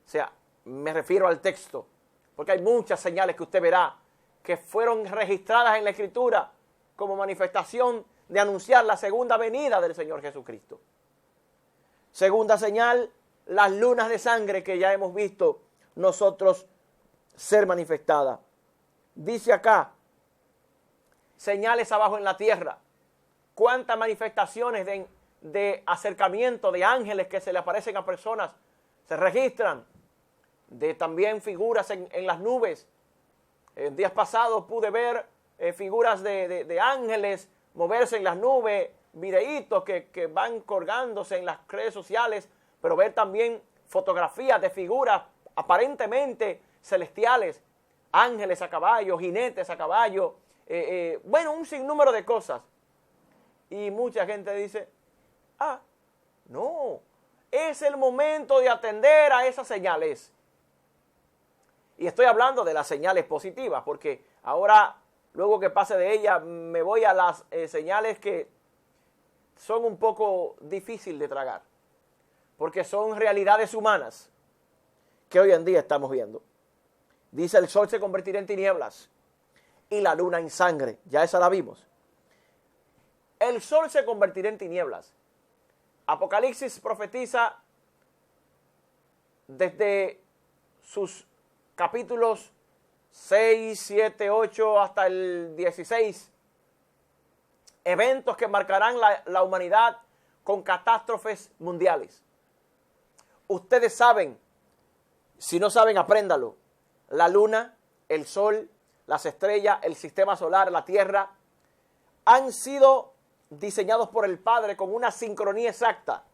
O sea, me refiero al texto, porque hay muchas señales que usted verá que fueron registradas en la Escritura como manifestación de anunciar la segunda venida del Señor Jesucristo. Segunda señal, las lunas de sangre que ya hemos visto nosotros ser manifestadas. Dice acá, señales abajo en la tierra. ¿Cuántas manifestaciones de acercamiento de ángeles que se le aparecen a personas se registran? De también figuras en las nubes. En días pasados pude ver figuras de ángeles moverse en las nubes, videitos que van colgándose en las redes sociales, pero ver también fotografías de figuras aparentemente celestiales, ángeles a caballo, jinetes a caballo, bueno, un sinnúmero de cosas. Y mucha gente dice, no, es el momento de atender a esas señales. Y estoy hablando de las señales positivas, porque ahora, luego que pase de ellas, me voy a las señales que son un poco difíciles de tragar, porque son realidades humanas que hoy en día estamos viendo. Dice, el sol se convertirá en tinieblas y la luna en sangre. Ya esa la vimos. El sol se convertirá en tinieblas. Apocalipsis profetiza desde sus capítulos 6, 7, 8 hasta el 16, eventos que marcarán la humanidad con catástrofes mundiales. Ustedes saben, si no saben, apréndalo. La luna, el sol, las estrellas, el sistema solar, la tierra, han sido diseñados por el Padre con una sincronía exacta,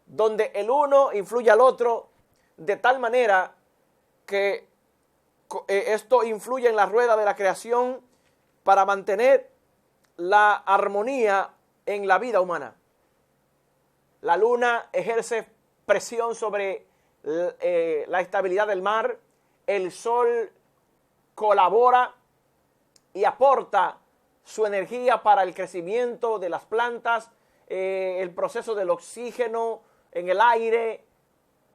donde el uno influye al otro de tal manera que esto influye en la rueda de la creación para mantener la armonía en la vida humana. La luna ejerce presión sobre la estabilidad del mar, el sol colabora y aporta su energía para el crecimiento de las plantas, el proceso del oxígeno en el aire.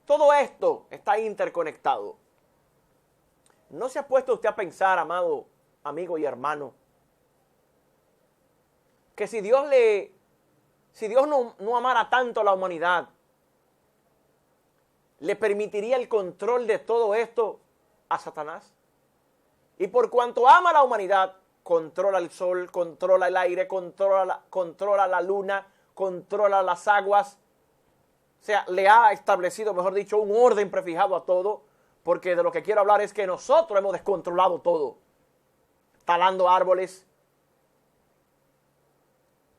Todo esto está interconectado. ¿No se ha puesto usted a pensar, amado amigo y hermano, que si Dios no amara tanto a la humanidad, le permitiría el control de todo esto a Satanás? Y por cuanto ama a la humanidad, controla el sol, controla el aire, controla la luna, controla las aguas. O sea, le ha establecido, mejor dicho, un orden prefijado a todo, porque de lo que quiero hablar es que nosotros hemos descontrolado todo, talando árboles,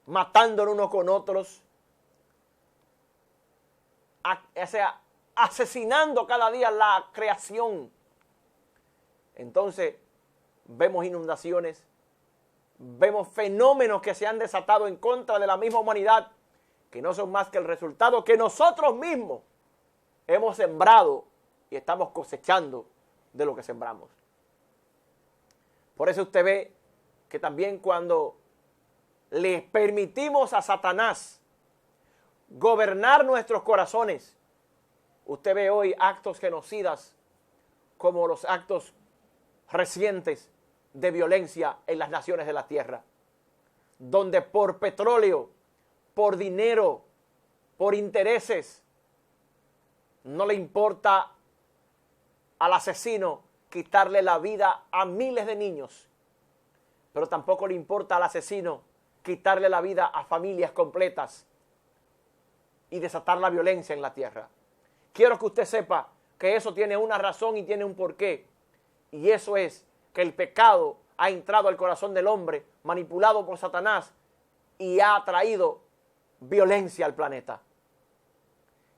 matándonos unos con otros, o sea, asesinando cada día la creación. Entonces, vemos inundaciones, vemos fenómenos que se han desatado en contra de la misma humanidad, que no son más que el resultado que nosotros mismos hemos sembrado y estamos cosechando de lo que sembramos. Por eso usted ve que también cuando le permitimos a Satanás gobernar nuestros corazones, usted ve hoy actos genocidas como los actos recientes de violencia en las naciones de la tierra, donde por petróleo, por dinero, por intereses, no le importa al asesino quitarle la vida a miles de niños, pero tampoco le importa al asesino quitarle la vida a familias completas y desatar la violencia en la tierra. Quiero que usted sepa que eso tiene una razón y tiene un porqué, y eso es que el pecado ha entrado al corazón del hombre, manipulado por Satanás, y ha traído violencia al planeta.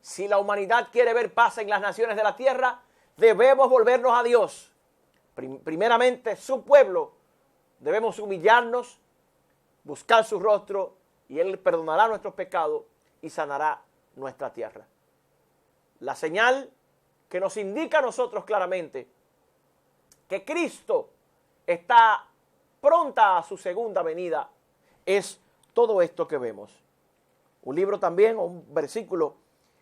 Si la humanidad quiere ver paz en las naciones de la tierra, debemos volvernos a Dios. Primeramente, su pueblo, debemos humillarnos, buscar su rostro, y Él perdonará nuestros pecados y sanará nuestra tierra. La señal que nos indica a nosotros claramente que Cristo está pronta a su segunda venida es todo esto que vemos. Un libro también, o un versículo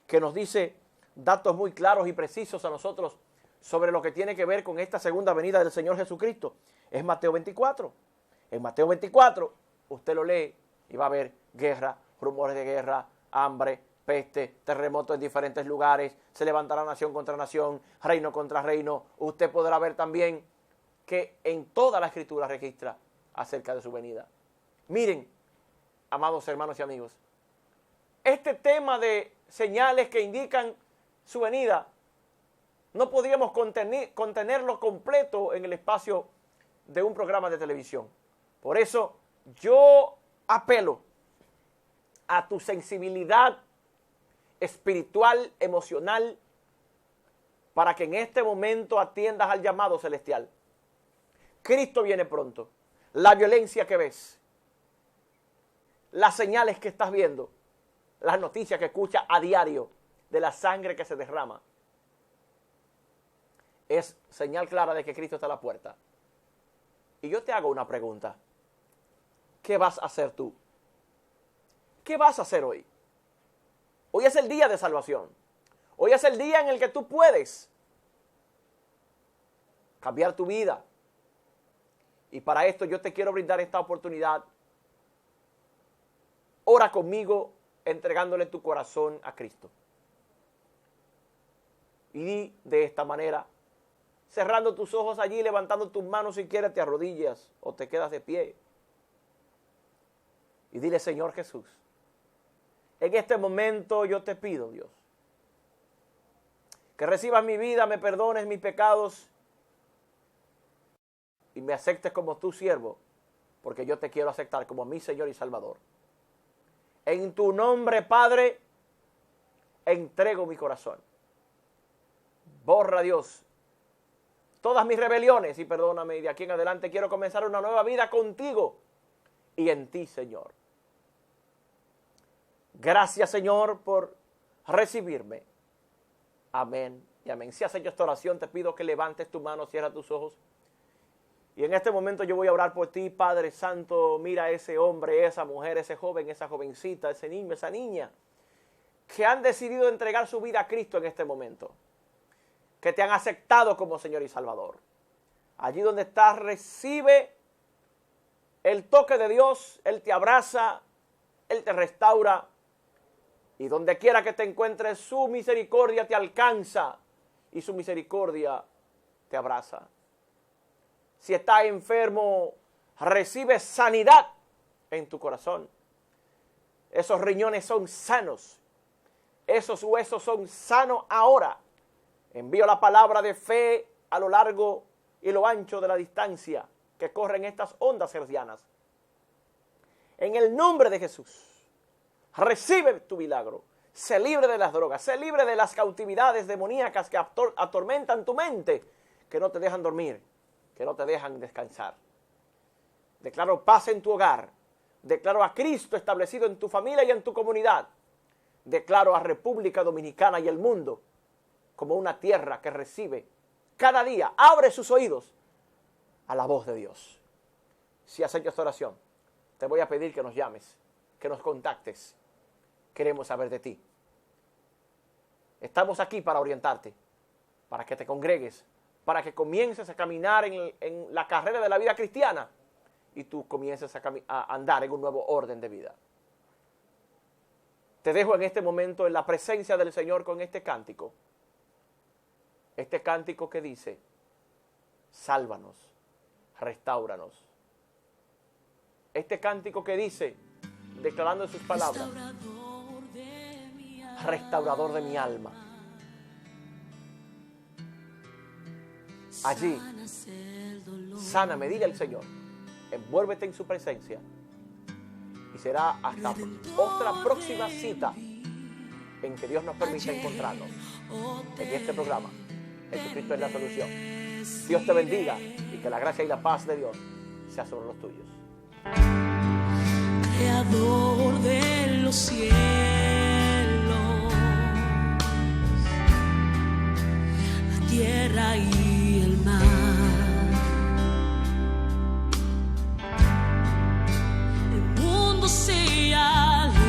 que nos dice datos muy claros y precisos a nosotros sobre lo que tiene que ver con esta segunda venida del Señor Jesucristo. Es Mateo 24. En Mateo 24, usted lo lee y va a ver guerra, rumores de guerra, hambre, peste, terremotos en diferentes lugares, se levantará nación contra nación, reino contra reino. Usted podrá ver también que en toda la Escritura registra acerca de su venida. Miren, amados hermanos y amigos, este tema de señales que indican su venida, no podríamos contenerlo completo en el espacio de un programa de televisión. Por eso yo apelo a tu sensibilidad espiritual, emocional, para que en este momento atiendas al llamado celestial. Cristo viene pronto. La violencia que ves, las señales que estás viendo, las noticias que escuchas a diario de la sangre que se derrama, es señal clara de que Cristo está a la puerta. Y yo te hago una pregunta. ¿Qué vas a hacer tú? ¿Qué vas a hacer hoy? Hoy es el día de salvación. Hoy es el día en el que tú puedes cambiar tu vida. Y para esto yo te quiero brindar esta oportunidad. Ora conmigo entregándole tu corazón a Cristo. Y de esta manera, cerrando tus ojos allí, levantando tus manos, si quieres te arrodillas o te quedas de pie. Y dile, Señor Jesús, en este momento yo te pido, Dios, que recibas mi vida, me perdones mis pecados y me aceptes como tu siervo, porque yo te quiero aceptar como mi Señor y Salvador. En tu nombre, Padre, entrego mi corazón. Borra, Dios, todas mis rebeliones y perdóname. Y de aquí en adelante quiero comenzar una nueva vida contigo y en ti, Señor. Gracias, Señor, por recibirme. Amén y amén. Si has hecho esta oración, te pido que levantes tu mano, cierra tus ojos. Y en este momento yo voy a orar por ti, Padre Santo. Mira a ese hombre, esa mujer, ese joven, esa jovencita, ese niño, esa niña, que han decidido entregar su vida a Cristo en este momento, que te han aceptado como Señor y Salvador. Allí donde estás, recibe el toque de Dios. Él te abraza, Él te restaura, y donde quiera que te encuentres, su misericordia te alcanza y su misericordia te abraza. Si estás enfermo, recibe sanidad en tu corazón. Esos riñones son sanos, esos huesos son sanos ahora. Envío la palabra de fe a lo largo y lo ancho de la distancia que corren estas ondas hercianas. En el nombre de Jesús, recibe tu milagro. Sé libre de las drogas, sé libre de las cautividades demoníacas que atormentan tu mente, que no te dejan dormir, que no te dejan descansar. Declaro paz en tu hogar. Declaro a Cristo establecido en tu familia y en tu comunidad. Declaro a República Dominicana y el mundo como una tierra que recibe cada día, abre sus oídos a la voz de Dios. Si has hecho esta oración, te voy a pedir que nos llames, que nos contactes. Queremos saber de ti. Estamos aquí para orientarte, para que te congregues, para que comiences a caminar en la carrera de la vida cristiana y tú comiences a andar en un nuevo orden de vida. Te dejo en este momento en la presencia del Señor con este cántico. Este cántico que dice, sálvanos, restáuranos. Este cántico que dice, declarando en sus palabras, restaurador de mi alma. Allí, sáname, dile al Señor, envuélvete en su presencia. Y será hasta otra próxima cita en que Dios nos permita encontrarnos en este programa. Jesucristo es la solución. Dios te bendiga y que la gracia y la paz de Dios sea sobre los tuyos. Creador de los cielos, la tierra y el mar, el mundo se alegra,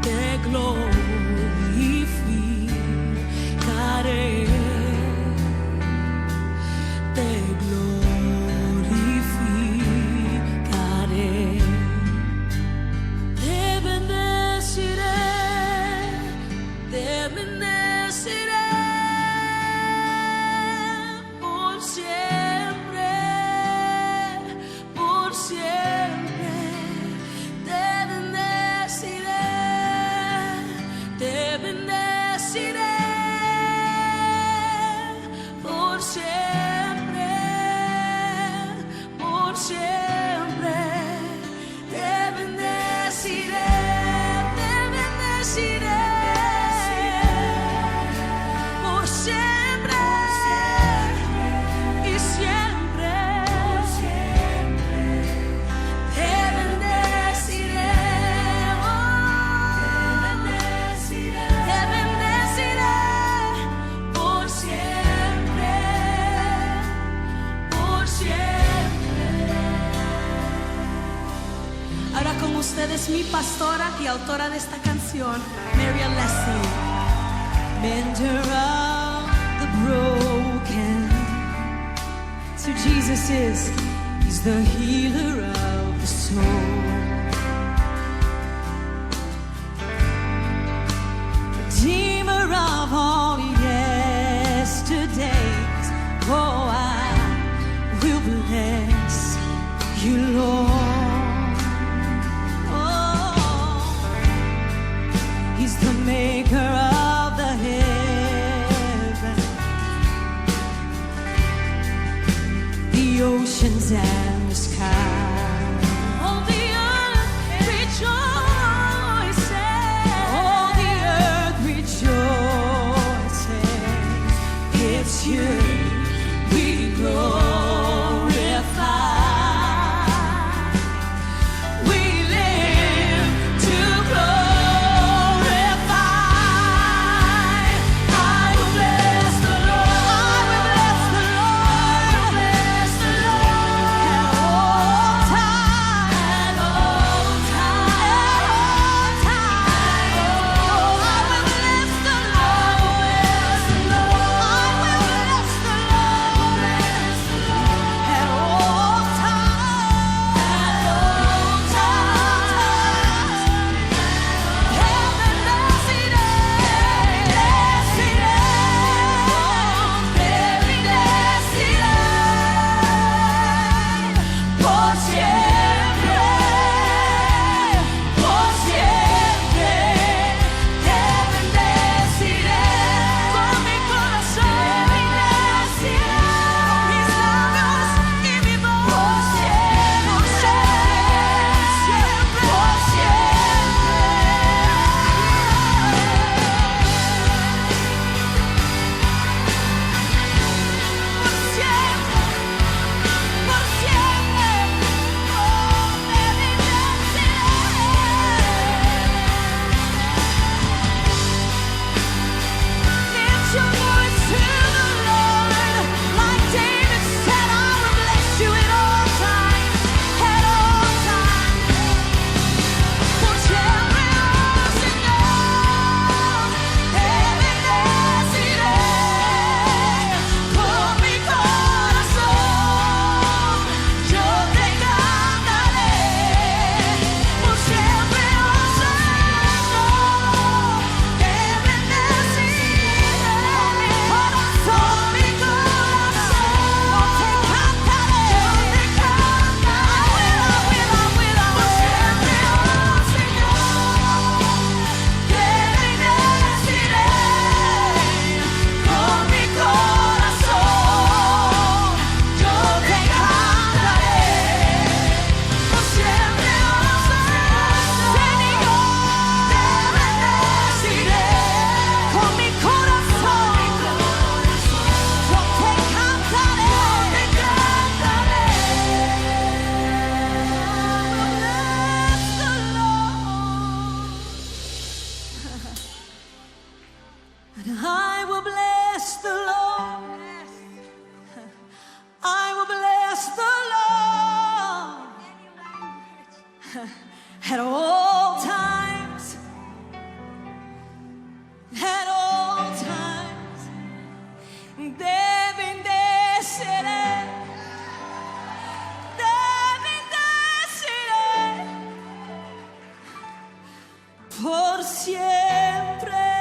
te glorificaré, te glorificaré. Te bendeciré, te bendeciré por siempre, por siempre. Te bendeciré, te bendeciré por siempre, por siempre. Te bendeciré, te bendeciré por siempre y siempre. Te bendeciré, oh, te bendeciré por siempre, por siempre. Ahora con ustedes mi pastora y autora de esta canción, Mary Leslie. Mender of the broken. So Jesus he's the healer of the soul. Redeemer of all yesterdays. Oh, I will bless you, Lord. He's the maker of the heaven, the oceans and the sky. All the earth rejoices. All the earth rejoices. It's you we glorify. We live to glorify. I will bless the Lord. I will bless the Lord. I will bless the Lord at all times. At all times. At all times. Oh, I will bless the Lord. I will bless the Lord at all times. At all times. Heaven decidiré, por siempre, por siempre. Heaven decidiré con mi corazón, con mis labios y mi voz. Por siempre, por siempre. Por siempre, por siempre, oh, te lift your voice to the Lord, like David said, I will bless you at all times, at all times. Por siempre, oh Señor, te bendeciré con mi corazón, yo te cantaré. Por siempre, oh Señor, te bendeciré con mi corazón, mi corazón, te cantaré, te cantaré. Por siempre, oh Señor, te bendeciré con mi corazón, yo te cantaré. Por siempre, oh Señor, te bendeciré con mi corazón, yo te cantaré, te cantaré. I will bless the Lord. I will bless the Lord at all times. At all times. Te bendeciré. Te bendeciré por siempre.